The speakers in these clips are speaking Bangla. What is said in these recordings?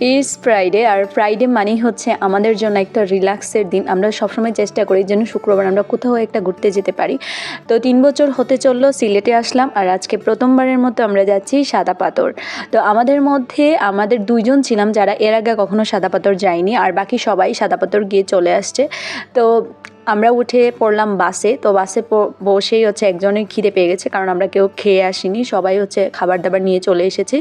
ইটস ফ্রাইডে, আর ফ্রাইডে মানেই হচ্ছে আমাদের জন্য একটা রিল্যাক্সের দিন। আমরা সবসময় চেষ্টা করি যেন শুক্রবার আমরা কোথাও একটা ঘুরতে যেতে পারি। তো 3 বছর হতে চললো সিলেটে আসলাম, আর আজকে প্রথমবারের মতো আমরা যাচ্ছি সাদা পাথর। তো আমাদের মধ্যে আমাদের 2 জন ছিলাম যারা এর আগে কখনো সাদা পাথর যায়নি, আর বাকি সবাই সাদা পাথর গিয়ে চলে আসছে। তো আমরা উঠে পড়লাম বাসে। তো বাসে বসেই হচ্ছে একজনের খিদে পেয়ে গেছে, কারণ আমরা কেউ খেয়ে আসিনি, সবাই হচ্ছে খাবার দাবার নিয়ে চলে এসেছি।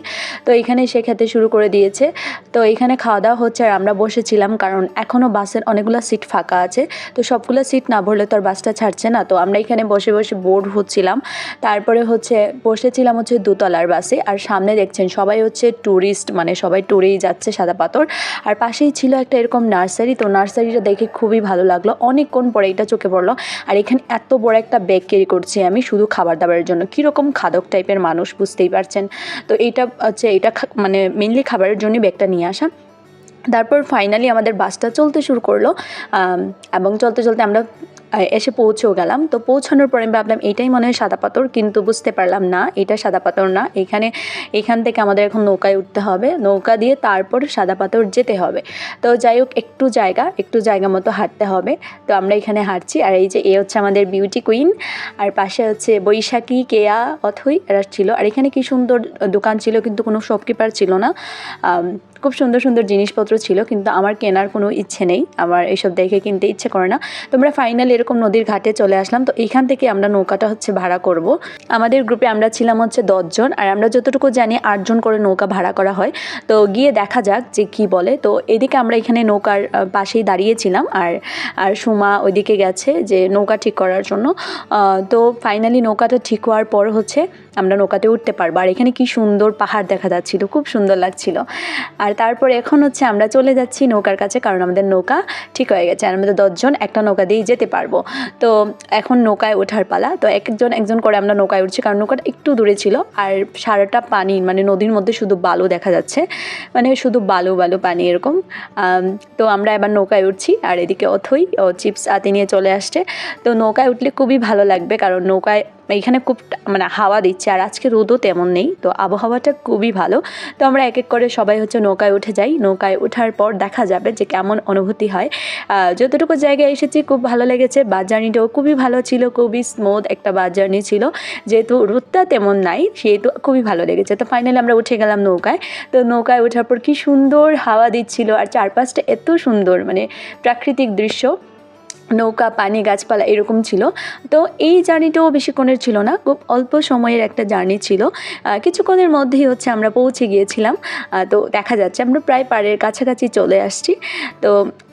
তো এখানে সে খেতে শুরু করে দিয়েছে। তো এখানে খাওয়া দাওয়া হচ্ছে, আর আমরা বসেছিলাম কারণ এখনও বাসের অনেকগুলো সিট ফাঁকা আছে। তো সবগুলো সিট না ভরলে তো আর বাসটা ছাড়ছে না। তো আমরা এখানে বসে বসে বোর হচ্ছিলাম। তারপরে হচ্ছে বসেছিলাম হচ্ছে দোতলার বাসে, আর সামনে দেখছেন সবাই হচ্ছে ট্যুরিস্ট, মানে সবাই ট্যুরেই যাচ্ছে সাদা পাথর। আর পাশেই ছিল একটা এরকম নার্সারি। তো নার্সারিটা দেখে খুবই ভালো লাগলো, অনেকক্ষণ পরে এটা চোখে পড়লো। আর এখানে এত বড় একটা ব্যাগ ক্যারি করছি আমি শুধু খাবার দাবারের জন্য। কীরকম খাদক টাইপের মানুষ বুঝতেই পারছেন। তো এইটা হচ্ছে এটা মানে মেনলি খাবারের জন্যই ব্যাগটা নিয়ে আসা। তারপর ফাইনালি আমাদের বাসটা চলতে শুরু করলো, এবং চলতে চলতে আমরা এসে পৌঁছেও গেলাম। তো পৌঁছানোর পরে আমি ভাবলাম এটাই মনে হয় সাদা পাথর, কিন্তু বুঝতে পারলাম না এটা সাদা পাথর না। এখান থেকে আমাদের এখন নৌকায় উঠতে হবে, নৌকা দিয়ে তারপর সাদা পাথর যেতে হবে। তো যাই হোক একটু জায়গা মতো হাঁটতে হবে। তো আমরা এখানে হাঁটছি, আর এই যে এ হচ্ছে আমাদের বিউটি কুইন, আর পাশে হচ্ছে বৈশাখী, কেয়া, অথই এরা ছিল। আর এখানে কি সুন্দর দোকান ছিল, কিন্তু কোনো শপকিপার ছিল না। খুব সুন্দর সুন্দর জিনিসপত্র ছিল, কিন্তু আমার কেনার কোনো ইচ্ছে নেই, আমার এইসব দেখে কিনতে ইচ্ছে করে না। তোমরা ফাইনালি এরকম নদীর ঘাটে চলে আসলাম। তো এইখান থেকে আমরা নৌকাটা হচ্ছে ভাড়া করব। আমাদের গ্রুপে আমরা ছিলাম হচ্ছে 10 জন, আর আমরা যতটুকু জানি 8 জন করে নৌকা ভাড়া করা হয়। তো গিয়ে দেখা যাক যে কি বলে। তো এদিকে আমরা এখানে নৌকার পাশেই দাঁড়িয়েছিলাম, আর সুমা ওইদিকে গেছে যে নৌকা ঠিক করার জন্য। তো ফাইনালি নৌকাটা ঠিক হওয়ার পর হচ্ছে আমরা নৌকাতে উঠতে পারবো। আর এখানে কি সুন্দর পাহাড় দেখা যাচ্ছিল, খুব সুন্দর লাগছিল। আর তারপর এখন হচ্ছে আমরা চলে যাচ্ছি নৌকার কাছে, কারণ আমাদের নৌকা ঠিক হয়ে গেছে, আর আমাদের 10 জন একটা নৌকা দিয়েই যেতে পারবো। তো এখন নৌকায় ওঠার পালা। তো একজন করে আমরা নৌকায় উঠছি, কারণ নৌকাটা একটু দূরে ছিল, আর সারাটা পানি, মানে নদীর মধ্যে শুধু বালু দেখা যাচ্ছে, মানে শুধু বালু বালু পানি এরকম। তো আমরা এবার নৌকায় উঠছি, আর এদিকে অথই ও চিপস হাতে নিয়ে চলে আসছে। তো নৌকায় উঠলে খুবই ভালো লাগবে, কারণ নৌকায় এখানে খুব মানে হাওয়া দিচ্ছে, আর আজকে রোদও তেমন নেই, তো আবহাওয়াটা খুবই ভালো। তো আমরা এক এক করে সবাই হচ্ছে নৌকায় উঠে যাই। নৌকায় ওঠার পর দেখা যাবে যে কেমন অনুভূতি হয়। যতটুকু জায়গায় এসেছি খুব ভালো লেগেছে। বাস জার্নিটাও খুবই ভালো ছিল, খুবই স্মুথ একটা বাস জার্নি ছিল। যেহেতু রোদটা তেমন নাই সেহেতু খুবই ভালো লেগেছে। তো ফাইনালি আমরা উঠে গেলাম নৌকায়। তো নৌকায় ওঠার পর কি সুন্দর হাওয়া দিচ্ছিল, আর চারপাশটা এত সুন্দর, মানে প্রাকৃতিক দৃশ্য, নৌকা, পানি, গাছপালা এরকম ছিল। তো এই জার্নিটাও বেশিক্ষণের ছিল না, খুব অল্প সময়ের একটা জার্নি ছিল। কিছুক্ষণের মধ্যেই হচ্ছে আমরা পৌঁছে গিয়েছিলাম। তো দেখা যাচ্ছে আমরা প্রায় পাড়ের কাছাকাছি চলে আসছি। তো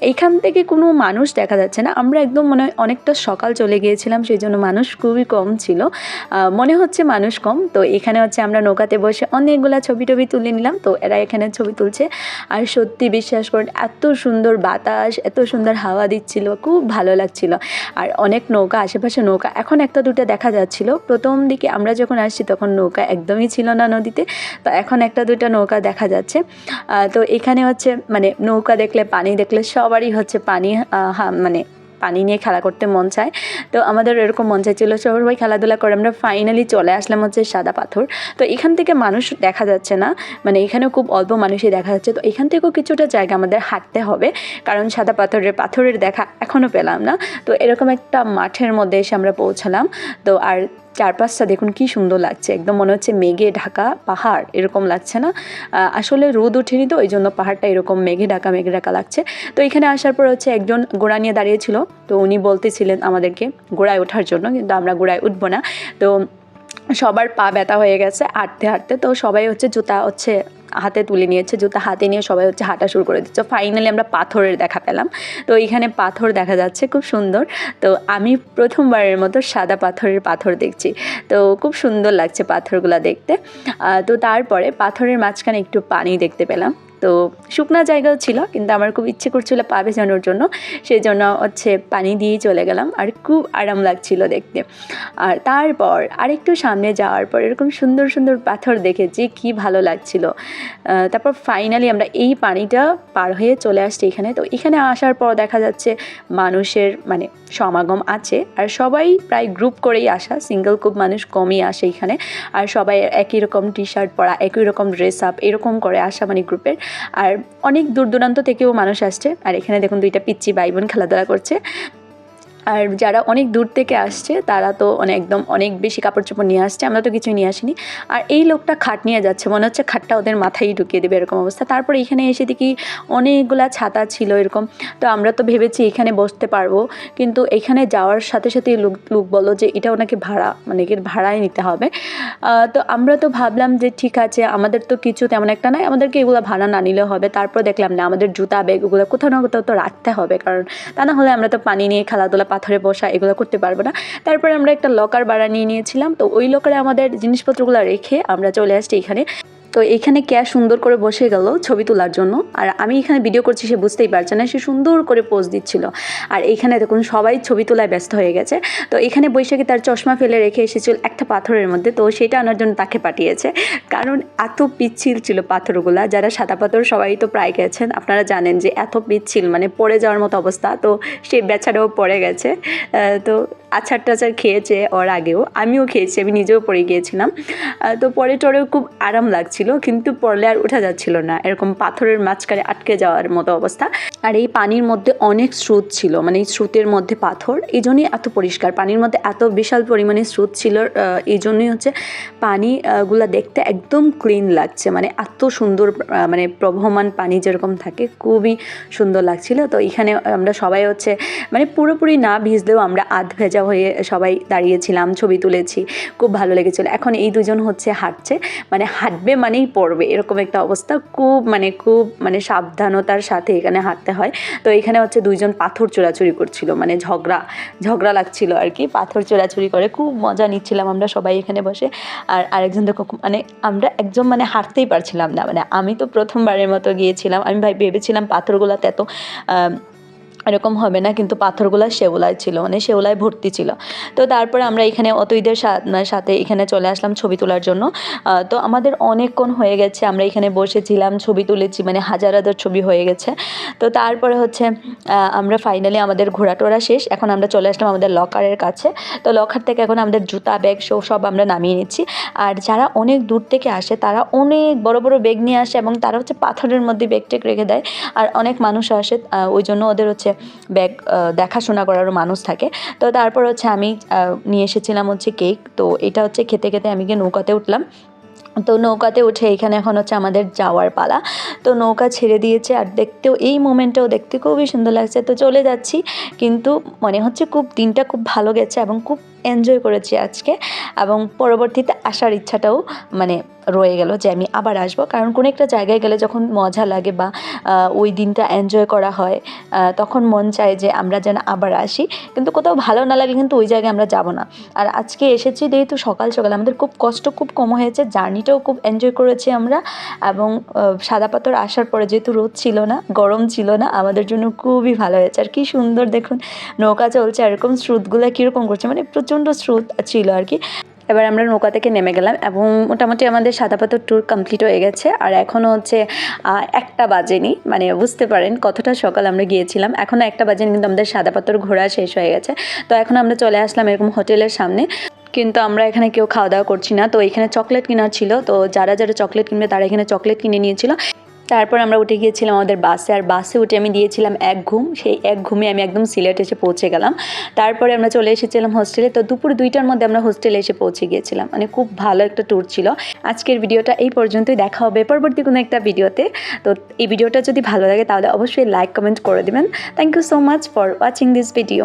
এইখান থেকে কোনো মানুষ দেখা যাচ্ছে না, আমরা একদম মনে হয় অনেকটা সকাল চলে গিয়েছিলাম, সেই জন্য মানুষ খুবই কম ছিল, মনে হচ্ছে মানুষ কম। তো এখানে হচ্ছে আমরা নৌকাতে বসে অনেকগুলো ছবি টবি তুলে নিলাম। তো এরা এখানে ছবি তুলছে, আর সত্যি বিশ্বাস করুন এত সুন্দর বাতাস, এত সুন্দর হাওয়া দিচ্ছিল, খুব ভালো লাগছিল। আর অনেক নৌকা, আশেপাশে নৌকা এখন একটা দুটো দেখা যাচ্ছিল। প্রথম দিকে আমরা যখন আসছি তখন নৌকা একদমই ছিল না নদীতে, তো এখন একটা দুটো নৌকা দেখা যাচ্ছে। তো এখানে হচ্ছে মানে নৌকা দেখলে, পানি দেখলে সবারই হচ্ছে মানে পানি নিয়ে খেলা করতে মন চায়। তো আমাদের এরকম মন চাইছিল, সবাই খেলাধুলা করে আমরা ফাইনালি চলে আসলাম হচ্ছে সাদা পাথর। তো এখান থেকে মানুষ দেখা যাচ্ছে না, মানে এখানেও খুব অল্প মানুষই দেখা যাচ্ছে। তো এখান থেকেও কিছুটা জায়গা আমাদের হাঁটতে হবে, কারণ সাদা পাথরের দেখা এখনও পেলাম না। তো এরকম একটা মাঠের মধ্যে এসে আমরা পৌঁছালাম। তো আর চারপাশটা দেখুন কি সুন্দর লাগছে, একদম মনে হচ্ছে মেঘে ঢাকা পাহাড়, এরকম লাগছে না? আসলে রোদ ওঠেনি, তো ওই জন্য পাহাড়টা এরকম মেঘে ঢাকা লাগছে। তো এখানে আসার পর হচ্ছে একজন ঘোড়া নিয়ে দাঁড়িয়েছিল। তো উনি বলতেছিলেন আমাদেরকে ঘোড়ায় ওঠার জন্য, কিন্তু আমরা ঘোড়ায় উঠবো না। তো সবার পা ব্যথা হয়ে গেছে হাঁটতে হাঁটতে। তো সবাই হচ্ছে জুতা হচ্ছে হাতে তুলে নিয়েছে, জুতা হাতে নিয়ে সবাই হচ্ছে হাঁটা শুরু করে দিচ্ছে। ফাইনালি আমরা পাথরের দেখা পেলাম। তো এইখানে পাথর দেখা যাচ্ছে খুব সুন্দর। তো আমি প্রথমবারের মতো সাদা পাথর দেখছি। তো খুব সুন্দর লাগছে পাথরগুলো দেখতে। তো তারপরে পাথরের মাঝখানে একটু পানি দেখতে পেলাম। তো শুকনা জায়গাও ছিল, কিন্তু আমার খুব ইচ্ছে করছিল পা ভেজানোর জন্য, সেই জন্য হচ্ছে পানি দিয়েই চলে গেলাম, আর খুব আরাম লাগছিল দেখতে। আর তারপর আরেকটু সামনে যাওয়ার পর এরকম সুন্দর সুন্দর পাথর দেখেছি, কি ভালো লাগছিল। তারপর ফাইনালি আমরা এই পানিটা পার হয়ে চলে আসছি এখানে। তো এখানে আসার পর দেখা যাচ্ছে মানুষের মানে সমাগম আছে, আর সবাই প্রায় গ্রুপ করেই আসা, সিঙ্গেল খুব মানুষ কমই আসে এখানে। আর সবাই একই রকম টি শার্ট পরা, একই রকম ড্রেস আপ এরকম করে আসা মানে গ্রুপের। আর অনেক দূর দূরান্ত থেকেও মানুষ আসছে। আর এখানে দেখুন দুইটা পিচ্চি ভাই বোন খেলাধুলা করছে। আর যারা অনেক দূর থেকে আসছে তারা তো একদম অনেক বেশি কাপড় চোপড় নিয়ে আসছে, আমরা তো কিছুই নিয়ে আসিনি। আর এই লোকটা খাট নিয়ে যাচ্ছে, মনে হচ্ছে খাটটা ওদের মাথায় ঢুকিয়ে দেবে এরকম অবস্থা। তারপর এখানে এসে দেখি অনেকগুলা ছাতা ছিল এরকম। তো আমরা তো ভেবেছি এখানে বসতে পারবো, কিন্তু এখানে যাওয়ার সাথে সাথে লোক বললো যে এটা ওনাকে ভাড়া মানে ভাড়ায় নিতে হবে। তো আমরা তো ভাবলাম যে ঠিক আছে, আমাদের তো কিছু তেমন একটা নাই, আমাদেরকে এগুলো ভাড়া না নিলেও হবে। তারপর দেখলাম না, আমাদের জুতা ব্যাগ ওগুলো কোথাও না কোথাও তো রাখতে হবে, কারণ তা না হলে আমরা তো পানি নিয়ে খেলাধুলা, পাথরে বসা এগুলো করতে পারবো না। তারপরে আমরা একটা লকার ভাড়া নিয়েছিলাম। তো ওই লকারে আমাদের জিনিসপত্রগুলো রেখে আমরা চলে আসছি এখানে। তো এখানে ক্যা সুন্দর করে বসে গেল ছবি তোলার জন্য, আর আমি এখানে ভিডিও করছি, সে বুঝতেই পারছে না, সে সুন্দর করে পোজ দিচ্ছিল। আর এইখানে দেখুন সবাই ছবি তোলায় ব্যস্ত হয়ে গেছে। তো এখানে বৈশাখী তার চশমা ফেলে রেখে এসেছিল একটা পাথরের মধ্যে, তো সেটা আনার জন্য তাকে পাঠিয়েছে, কারণ এত পিচ্ছিল ছিল পাথরগুলা। যারা সাদা পাথর সবাই তো প্রায় গেছেন, আপনারা জানেন যে এত পিচ্ছিল মানে পড়ে যাওয়ার মতো অবস্থা। তো সে বেচারাও পড়ে গেছে। তো আচার টাচার খেয়েছে ওর আগেও, আমিও খেয়েছি, আমি নিজেও পড়ে গিয়েছিলাম। তো পরে টরেও খুব আরাম লাগছিল, কিন্তু পড়লে আর ওঠা যাচ্ছিল না, এরকম পাথরের মাঝখানে আটকে যাওয়ার মতো অবস্থা। আর এই পানির মধ্যে অনেক স্রোত ছিল, মানে এই স্রোতের মধ্যে পাথর, এই জন্যই এত পরিষ্কার, পানির মধ্যে এত বিশাল পরিমাণে স্রোত ছিল। এই জন্যই হচ্ছে পানিগুলা দেখতে একদম ক্লিন লাগছে, মানে এত সুন্দর মানে প্রবহমান পানি যেরকম থাকে, খুবই সুন্দর লাগছিল। তো এখানে আমরা সবাই হচ্ছে মানে পুরোপুরি না ভিজলেও আমরা আধ ভেজা হয়ে সবাই দাঁড়িয়েছিলাম, ছবি তুলেছি, খুব ভালো লেগেছিলো। এখন এই দুজন হচ্ছে হাঁটছে, মানে হাঁটবে মানেই পড়বে এরকম একটা অবস্থা, খুব মানে সাবধানতার সাথে এখানে হাঁটতে হয়। তো এখানে হচ্ছে দুইজন পাথর চোরাচুরি করছিল, মানে ঝগড়া লাগছিল আর কি, পাথর চোরাচুরি করে খুব মজা নিচ্ছিলাম আমরা সবাই এখানে বসে। আর আরেকজন দেখো মানে আমরা একদম মানে হাঁটতেই পারছিলাম না, মানে আমি তো প্রথমবারের মতো গিয়েছিলাম, আমি ভেবেছিলাম পাথরগুলোতে এত এরকম হবে না, কিন্তু পাথরগুলো শেওলায় ছিল, মানে শেওলায় ভর্তি ছিল। তো তারপরে আমরা এখানে অতইদের সাথে এখানে চলে আসলাম ছবি তোলার জন্য। তো আমাদের অনেকক্ষণ হয়ে গেছে, আমরা এখানে বসেছিলাম, ছবি তুলেছি, মানে হাজার ছবি হয়ে গেছে। তো তারপরে হচ্ছে আমরা ফাইনালি আমাদের ঘোরাটোরা শেষ, এখন আমরা চলে আসলাম আমাদের লকারের কাছে। তো লকার থেকে এখন আমাদের জুতা ব্যাগ সব আমরা নামিয়ে নিচ্ছি। আর যারা অনেক দূর থেকে আসে তারা অনেক বড় বড় ব্যাগ নিয়ে আসে, এবং তারা হচ্ছে পাথরের মধ্যে ব্যাগ টেক রেখে দেয়। আর অনেক মানুষ আসে, ওই জন্য ওদের হচ্ছে ব্যাগ দেখাশোনা করারও মানুষ থাকে। তো তারপর হচ্ছে আমি নিয়ে এসেছিলাম হচ্ছে কেক। তো এটা হচ্ছে খেতে খেতে আমি গিয়ে নৌকাতে উঠলাম। তো নৌকাতে উঠে এখানে এখন হচ্ছে আমাদের যাওয়ার পালা। তো নৌকা ছেড়ে দিয়েছে, আর দেখতেও এই মোমেন্টটাও দেখতে খুবই সুন্দর লাগছে। তো চলে যাচ্ছি, কিন্তু মনে হচ্ছে দিনটা খুব ভালো গেছে এবং খুব এনজয় করেছি আজকে, এবং পরবর্তীতে আসার ইচ্ছাটাও মানে রয়ে গেল যে আমি আবার আসবো, কারণ কোনো একটা জায়গায় গেলে যখন মজা লাগে বা ওই দিনটা এনজয় করা হয়, তখন মন চায় যে আমরা যেন আবার আসি। কিন্তু কোথাও ভালো না লাগে কিন্তু ওই জায়গায় আমরা যাব না। আর আজকে এসেছি যেহেতু সকাল সকাল, আমাদের খুব কষ্ট খুব কম হয়েছে, জার্নিটাও খুব এনজয় করেছি আমরা। এবং সাদা পাথর আসার পরে যেহেতু রোদ ছিল না, গরম ছিল না, আমাদের জন্য খুবই ভালো হয়েছে। আর কি সুন্দর দেখুন নৌকা চলছে, এরকম স্রোতগুলো কীরকম করছে, মানে প্রচণ্ড স্রোত ছিল আর কি। এবার আমরা নৌকা থেকে নেমে গেলাম, এবং মোটামুটি আমাদের সাদা পাথর ট্যুর কমপ্লিট হয়ে গেছে। আর এখনও হচ্ছে 1টা বাজেনি, মানে বুঝতে পারেন কতটা সকাল আমরা গিয়েছিলাম, এখনও 1টা বাজেনি, কিন্তু আমাদের সাদা পাথর ঘোরা শেষ হয়ে গেছে। তো এখন আমরা চলে আসলাম এরকম হোটেলের সামনে, কিন্তু আমরা এখানে কেউ খাওয়া দাওয়া করছি না। তো এখানে চকলেট কেনার ছিল, তো যারা চকলেট কিনবে তারা এখানে চকলেট কিনে নিয়েছিল। তারপর আমরা উঠে গিয়েছিলাম আমাদের বাসে, আর বাসে উঠে আমি দিয়েছিলাম এক ঘুম, সেই এক ঘুমে আমি একদম সিলেট এসে পৌঁছে গেলাম। তারপরে আমরা চলে এসেছিলাম হোস্টেলে। তো দুপুর 2টার মধ্যে আমরা হোস্টেলে এসে পৌঁছে গিয়েছিলাম, মানে খুব ভালো একটা ট্যুর ছিল। আজকের ভিডিওটা এই পর্যন্তই, দেখা হবে পরবর্তী কোনো একটা ভিডিওতে। তো এই ভিডিওটা যদি ভালো লাগে তাহলে অবশ্যই লাইক কমেন্ট করে দেবেন। Thank you so much for watching this video.